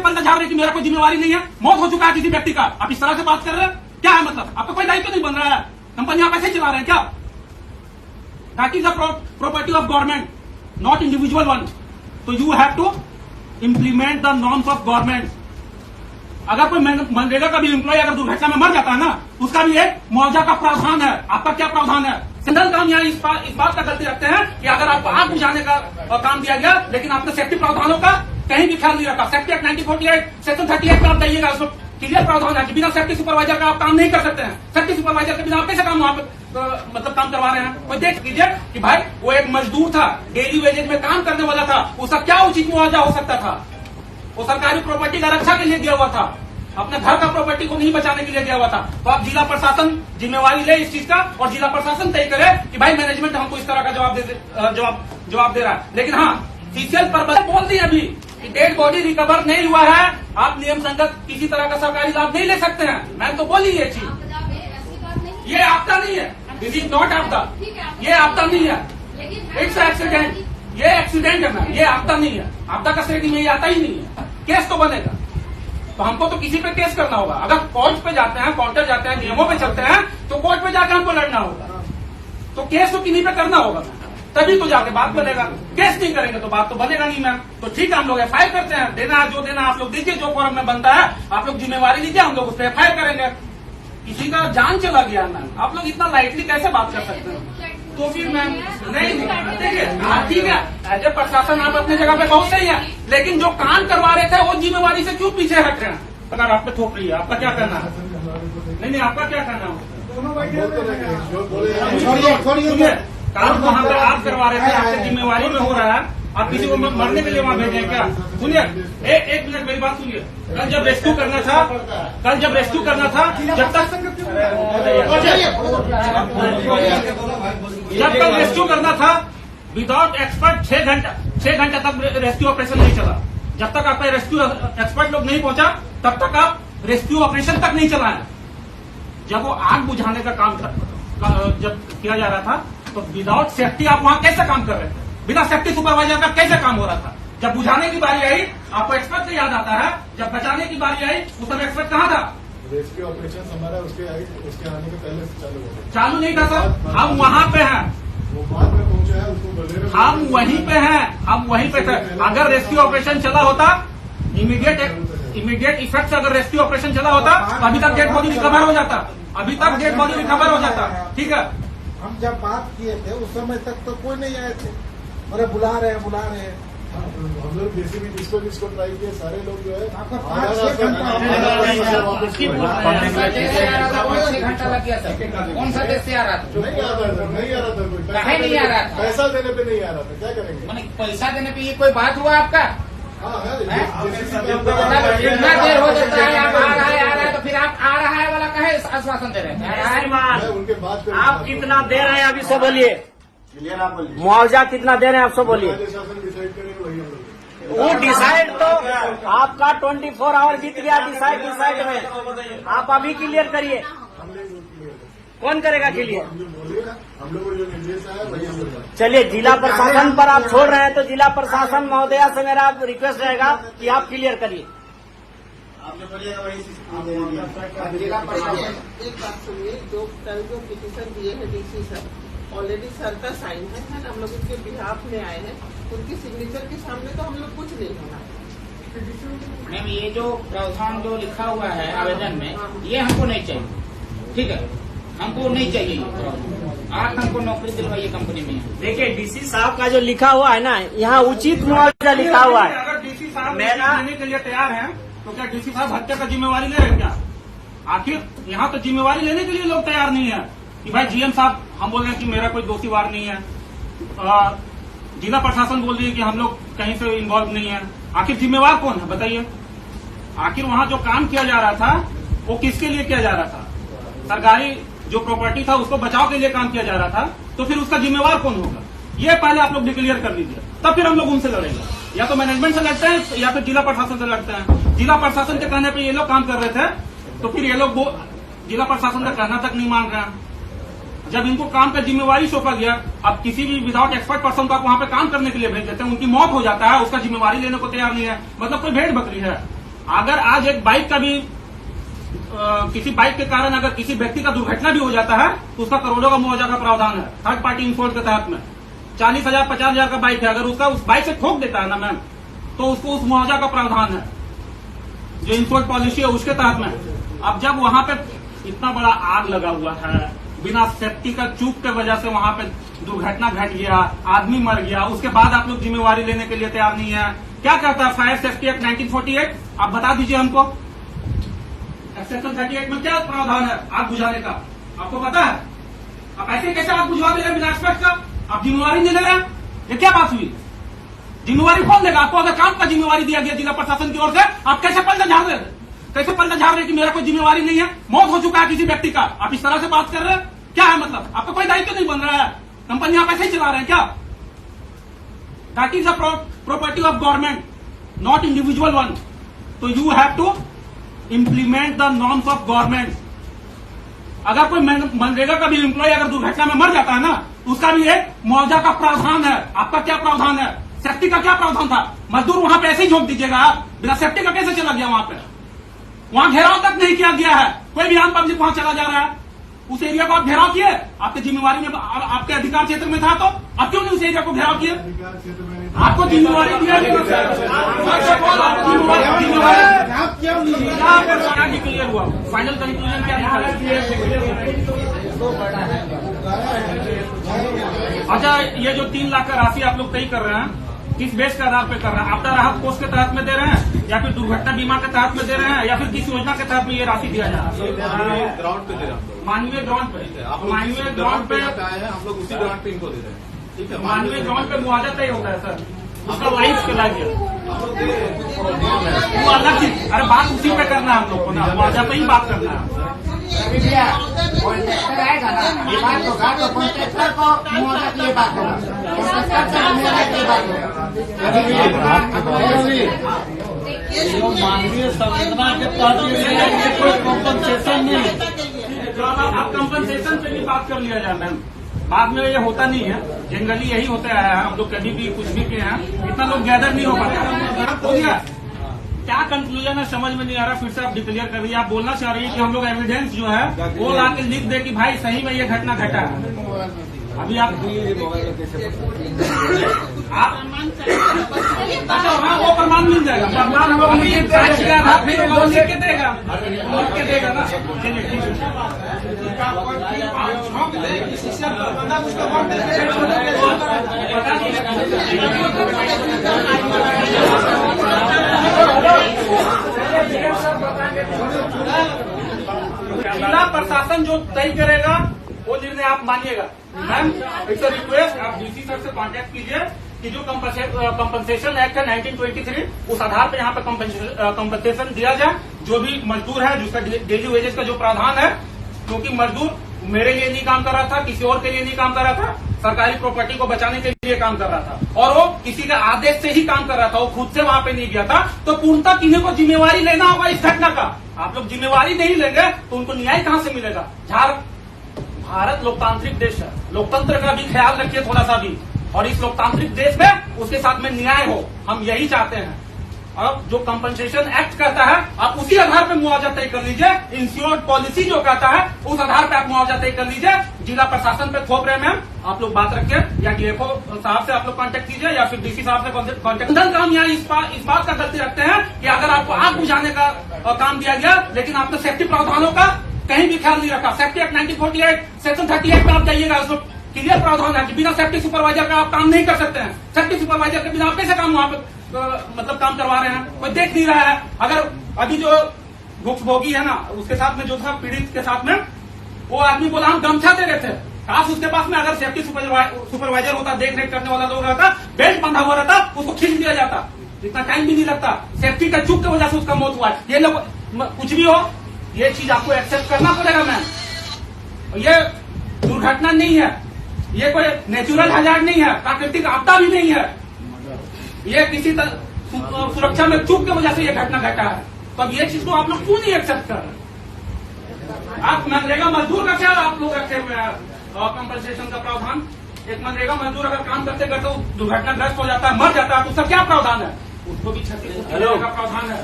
बंदा झाड़ रहे कि मेरा कोई जिम्मेवारी नहीं है, मौत हो चुका है किसी व्यक्ति का, आप इस तरह से बात कर रहे हैं, क्या है मतलब? आपका कोई दायित्व नहीं बन रहा है, कंपनी आप ऐसे चला रहे हैं क्या? That is the property of government, not individual one. तो you have to implement the norms of government. अगर कोई मनरेगा का भी एम्प्लॉय अगर दुर्घटना में मर जाता है ना, उसका भी एक मुआवजा का प्रावधान है। आपका क्या प्रावधान है? सिंगल काम यहाँ इस बात का गलती रखते हैं कि अगर आपको आग बुझाने का काम दिया गया, लेकिन आपने सेफ्टी प्रावधानों का कहीं भी ख्याल नहीं रखा। सेफ्टी एक्ट 1948 सेक्शन 38 में आप जाइएगा, उसमें क्लियर प्रावधान है कि बिना सेफ्टी सुपरवाइजर का आप काम नहीं कर सकते हैं। सेफ्टी सुपरवाइजर के बिना आप कैसे काम वहां पे मतलब काम करवा रहे हैं? कोई देख लीजिए कि भाई वो एक मजदूर था, डेली वेजेज में काम करने वाला था, उसका क्या उचित मुआवजा हो सकता था? वो सरकारी प्रॉपर्टी का रक्षा के लिए दिया हुआ था, अपने घर का प्रॉपर्टी को नहीं बचाने के लिए दिया हुआ था। तो आप जिला प्रशासन जिम्मेवारी ले इस चीज का, और जिला प्रशासन तय करे कि भाई मैनेजमेंट हमको इस तरह का जवाब दे रहा है। लेकिन हाँ, ऑफिशियल पर्पज बोल दी अभी कि डेड बॉडी रिकवर नहीं हुआ है, आप नियम संगत किसी तरह का सरकारी लाभ नहीं ले सकते हैं। मैं तो बोली ये चीज, ये आपदा नहीं है, दिस इज नॉट आपदा, ये आपदा नहीं है, इट्स एक्सीडेंट, ये एक्सीडेंट है ना, ये आपदा नहीं है। आपदा का श्रेणी में ये आता ही नहीं है। केस तो बनेगा, तो हमको तो किसी पे केस करना होगा। अगर कोर्ट पे जाते हैं, कोर्टर जाते हैं, नियमों पे चलते हैं, तो कोर्ट पे जाकर हमको लड़ना होगा। तो केस तो किन्हीं पे करना होगा, तभी तो जाके बात बनेगा। केस नहीं करेंगे तो बात तो बनेगा नहीं। मैम तो ठीक है, हम लोग एफआईआर करते हैं, देना है जो देना आप लोग दीजिए, जो फॉर्म में बनता है आप लोग जिम्मेवारी लीजिए, हम लोग उस पर एफआईआर करेंगे। किसी का जान चला गया मैम, आप लोग इतना लाइटली कैसे बात कर सकते हैं? तो फिर मैम नहीं देखिए, ठीक है, एज ए प्रशासन आप अपनी जगह पे बहुत सही है, लेकिन जो काम करवा रहे थे वो जिम्मेवारी से क्यों पीछे हट रहे हैं? अगर आप पे थोप रही है, आपका क्या करना है? नहीं, आपका क्या करना है? छोड़िए, काम वहाँ पे आप करवा रहे थे, आपकी जिम्मेवारी में हो रहा है, आप किसी को मरने के लिए वहाँ भेजें क्या? सुनिए, एक मिनट मेरी बात सुनिए। कल जब रेस्क्यू करना था, जब कल रेस्क्यू करना था, विदाउट एक्सपर्ट 6 घंटा तक रेस्क्यू ऑपरेशन नहीं चला। जब तक आपका रेस्क्यू एक्सपर्ट लोग नहीं पहुंचा, तब तक आप रेस्क्यू ऑपरेशन तक नहीं चलाए। जब वो आग बुझाने का काम जब किया जा रहा था, तो विदाउट सेफ्टी आप वहां कैसे काम कर रहे थे? बिना सेफ्टी सुपरवाइजर का कैसे काम हो रहा था? जब बुझाने की बारी आई, आपको एक्सपर्ट से याद आता है, जब बचाने की बारी आई उस समय एक्सपर्ट कहाँ था? रेस्क्यू ऑपरेशन हमारा उसके आने के पहले से चालू हो गया। चालू नहीं था सर, हम वहाँ पे हैं, वो बाद में पहुंचा है, उसको हम वहीं पे हैं, हम वहीं पे थे। अगर रेस्क्यू ऑपरेशन चला होता, इमीडिएट इफेक्ट से अगर रेस्क्यू ऑपरेशन चला होता, तो अभी तक डेड बॉडी रिकवर हो जाता, ठीक है। हम जब बात किए थे उस समय तक तो कोई नहीं आए थे, अरे बुला रहे हैं। हम लोग जेसीबी जिसको ट्राई किए, सारे लोग जो है 6 घंटा लग गया सर। कौन सा देश से आ रहा था? नहीं आ रहा था कोई, नहीं आ रहा था, पैसा देने पे नहीं आ रहा था, क्या करेंगे? मैंने पैसा देने पे ये कोई बात हुआ आपका? हाँ है, कितना देर हो जाता है, आप आ रहा है, तो फिर आप आ रहा है वाला कहे आश्वासन दे रहे हैं? उनके बाद आप कितना दे रहे हैं अभी सब बोलिए, मुआवजा कितना दे रहे हैं आप सब बोलिए। शासन डिसाइड करेंगे वही हम लोग। वो डिसाइड तो आपका 24 आवर बीत गया डिसाइड में, आप अभी क्लियर करिए। कौन करेगा क्लियर? हम लोग को जो निर्देश है वही हम लोग। चलिए, जिला प्रशासन पर आप छोड़ रहे हैं, तो जिला प्रशासन महोदया से मेरा रिक्वेस्ट रहेगा कि आप क्लियर करिए। जिला प्रशासन एक बात सुनिए, जो कल जो पिटीशन दिए हैं डीसी सर, ऑलरेडी सर का साइन है, हम लोग उसके बिहाफ में आए हैं, उनकी सिग्नेचर के सामने तो हम लोग कुछ नहीं होना। मैम ये जो प्रावधान जो लिखा हुआ है आवेदन में, ये हमको नहीं चाहिए, ठीक है, हमको नहीं चाहिए। आप हमको नौकरी दिलवाइए कंपनी में। देखिए, डीसी साहब का जो लिखा हुआ है ना, यहाँ उचित मुआवजा लिखा हुआ है। अगर डीसी साहब देने के लिए तैयार हैं, तो क्या डीसी साहब हत्या का जिम्मेवारी ले रहे हैं क्या? आखिर यहाँ तो जिम्मेवारी लेने के लिए लोग तैयार नहीं है कि भाई जीएम साहब हम बोल रहे हैं कि मेरा कोई दोषी वार नहीं है, जिला प्रशासन बोल रही है कि हम लोग कहीं से इन्वॉल्व नहीं है। आखिर जिम्मेवार कौन है बताइए? आखिर वहाँ जो काम किया जा रहा था वो किसके लिए किया जा रहा था? सरकारी जो प्रॉपर्टी था उसको बचाव के लिए काम किया जा रहा था, तो फिर उसका जिम्मेवार कौन होगा? ये पहले आप लोग डिक्लेयर कर लीजिए, तब फिर हम लोग उनसे लड़ेंगे। या तो मैनेजमेंट से लड़ते हैं या फिर जिला प्रशासन से लड़ते हैं। जिला प्रशासन के कहने पे ये लोग काम कर रहे थे, तो फिर ये लोग जिला प्रशासन का कहना तक नहीं मान रहे हैं। जब इनको काम का जिम्मेवारी सौंपा गया, अब किसी भी विदाउट एक्सपर्ट पर्सन को आप वहां पे काम करने के लिए भेज देते हैं, उनकी मौत हो जाता है, उसका जिम्मेवारी लेने को तैयार नहीं है, मतलब कोई भेड़ बकरी है। अगर आज एक बाइक का भी किसी बाइक के कारण अगर किसी व्यक्ति का दुर्घटना भी हो जाता है तो उसका करोड़ों का मुआवजा का प्रावधान है थर्ड पार्टी इंश्योरेंस के तहत में। 40,000 50,000 का बाइक है, अगर उसका उस बाइक से ठोक देता है ना मैम, तो उसको उस मुआवजा का प्रावधान है जो इंश्योरेंस पॉलिसी है उसके तहत में। अब जब वहां पे इतना बड़ा आग लगा हुआ है, बिना सेफ्टी का चूक के वजह से वहां पे दुर्घटना घट गया, आदमी मर गया, उसके बाद आप लोग जिम्मेवारी लेने के लिए तैयार नहीं है। क्या कहता है फायर सेफ्टी एक्ट 1948? आप बता दीजिए हमको, सेक्शन 38 में क्या प्रावधान है आग बुझाने का? आपको पता है? आप ऐसे कैसे आग बुझवा दे रहे हैं बिना एक्सपर्ट का? आप जिम्मेवारी नहीं ले रहे हैं? ये क्या बात हुई? जिम्मेवारी कौन देगा आपको? अगर काम का जिम्मेवारी दिया गया जिला प्रशासन की ओर से, आप कैसे पर्दा झाड़ रहे? कैसे पर्दा झाड़ रहे कि मेरा कोई जिम्मेवारी नहीं है? मौत हो चुका है किसी व्यक्ति का, आप इस तरह से बात कर रहे हैं? क्या है मतलब? आपका कोई दायित्व नहीं बन रहा है? कंपनी आप ऐसे ही चला रहे हैं क्या? That is a property of government, not individual one. तो you have to implement the norms of government. अगर कोई मनरेगा का भी एम्प्लॉय अगर दुर्घटना में मर जाता है ना, उसका भी एक मुआवजा का प्रावधान है। आपका क्या प्रावधान है? सेफ्टी का क्या प्रावधान था? मजदूर वहां पे ऐसे ही झोंक दीजिएगा आप? बिना सेफ्टी का कैसे चला गया वहां पे? वहां घेराव तक नहीं किया गया है, कोई भी आम पब्लिक वहां चला जा रहा है। उस एरिया को आप घेराव किए? आपके जिम्मेवारी में, आपके अधिकार क्षेत्र में था तो अब क्यों नहीं उस एरिया को घेराव किए? अधिकार क्षेत्र में आपको जिम्मेवारी दिया गया क्लियर हुआ? फाइनल कंक्लूजन क्या निकाला? अच्छा, ये जो 3 लाख का राशि आप लोग तय कर रहे हैं, किस बेस के आधार पे कर रहे हैं? आपदा राहत कोष के तहत में दे रहे हैं, या फिर दुर्घटना बीमा के तहत में दे रहे हैं, या फिर किस योजना के तहत में ये राशि दिया जा रहा है? ग्राउंड पे दे रहे हैं, मानवीय ग्राउंड पे। मानवीय ग्राउंड पे आए हैं हम लोग, उसी ग्राउंड पे इनको दे रहे हैं। ठीक है, मानवीय ग्राउंड पे मुआवजा तय होता है सर, उसका लाइफ के लाइफ वो अलग चीज। अरे बात उसी पे करना है हम लोग को ना, मुआवजा पे ही बात करना है। कॉन्ट्रैक्टर आएगा ना, ये बात होगा तो कॉन्ट्रैक्टर को मुआवजा की ये बात होगा, कॉन्ट्रैक्टर से मुआवजा की बात होगा। मानवीय संवेदना के तहत कोई कॉम्पनसेशन नहीं। तो अब कंपनसेशन पे भी बात कर लिया जाए मैम, बाद में ये होता नहीं है, जनरली यही होता है। हम लोग कभी भी कुछ भी किए हैं, इतना लोग गैदर नहीं हो पाते। हो गया क्या कंक्लूजन है समझ में नहीं आ रहा, फिर से आप डिक्लेयर कर रही है। आप बोलना चाह रही है कि हम लोग एविडेंस जो है वो ला के लिख दे कि भाई सही में ये घटना घटा है। अभी आप अच्छा हाँ, वो प्रमाण मिल जाएगा। प्रमाण साक्ष्य के आधार पे वो लिख के देगा, लिख के देगा ना। चलिए ठीक जिला प्रशासन जो तय करेगा वो निर्णय आप मानिएगा। मैम इट्स अ रिक्वेस्ट, आप डीसी सर से कांटेक्ट कीजिए कि जो कंपनसेशन एक्ट है 1923, उस आधार पर यहाँ पे कंपनसेशन दिया जाए। जो भी मजदूर है जिसका डेली वेजेस का जो प्रावधान है, क्योंकि मजदूर मेरे लिए नहीं काम कर रहा था, किसी और के लिए नहीं काम कर रहा था, सरकारी प्रॉपर्टी को बचाने के लिए काम कर रहा था, और वो किसी के आदेश से ही काम कर रहा था, वो खुद से वहां पे नहीं गया था। तो पूर्णतः किन्हीं को जिम्मेवारी लेना होगा इस घटना का। आप लोग जिम्मेवारी नहीं लेंगे तो उनको न्याय कहां से मिलेगा? भारत लोकतांत्रिक देश है, लोकतंत्र का भी ख्याल रखिए थोड़ा सा भी, और इस लोकतांत्रिक देश में उसके साथ में न्याय हो, हम यही चाहते हैं। अब जो कंपनसेशन एक्ट कहता है आप उसी आधार पर मुआवजा तय कर लीजिए। इंश्योरेंस पॉलिसी जो कहता है उस आधार पर आप मुआवजा तय कर लीजिए। जिला प्रशासन पे थोप रहे मैम, आप लोग बात रखिए, या डीएफओ साहब से आप लोग कांटेक्ट कीजिए, या फिर डीसी साहब से कांटेक्ट। काम यहाँ इस बात का गलती रखते हैं कि अगर आपको आग बुझाने का काम दिया गया, लेकिन आपने सेफ्टी प्रावधानों का कहीं भी ख्याल नहीं रखा। सेफ्टी एक्ट 1948 सेक्शन 38 में आप जाइएगा, उसमें क्लियर प्रावधान है कि बिना सेफ्टी सुपरवाइजर का आप काम नहीं कर सकते हैं। सेफ्टी सुपरवाइजर के बिना आप कैसे काम वहां पे मतलब काम करवा रहे हैं? कोई देख नहीं रहा है। अगर अभी जो भुक्तभोगी है ना, उसके साथ में जो था पीड़ित के साथ में, वो आदमी बोला हम गमछा दे रहे थे, काश उसके पास में अगर सेफ्टी सुपरवाइजर होता, देख रेख करने वाला लोग रहता, बेल्ट बंधा हुआ रहता, उसको खींच दिया जाता, इतना टाइम भी नहीं लगता। सेफ्टी का चूक की वजह से उसका मौत हुआ है। ये लोग कुछ भी हो, ये चीज आपको एक्सेप्ट करना पड़ेगा मैम। ये दुर्घटना नहीं है, ये कोई नेचुरल हैजार्ड नहीं है, प्राकृतिक आपदा भी नहीं है, ये किसी सुरक्षा में चूक की वजह से ये घटना घटा है। तो अब ये चीज को आप लोग क्यों नहीं एक्सेप्ट कर रहे? आप मनरेगा मजदूर का क्या आप लोग रखे हुए हैं कंपनसेशन का प्रावधान? एक मनरेगा मजदूर अगर काम करते करते दुर्घटनाग्रस्त हो जाता है, मर जाता है, तो उसका क्या प्रावधान है? उसको भी क्षति का प्रावधान है।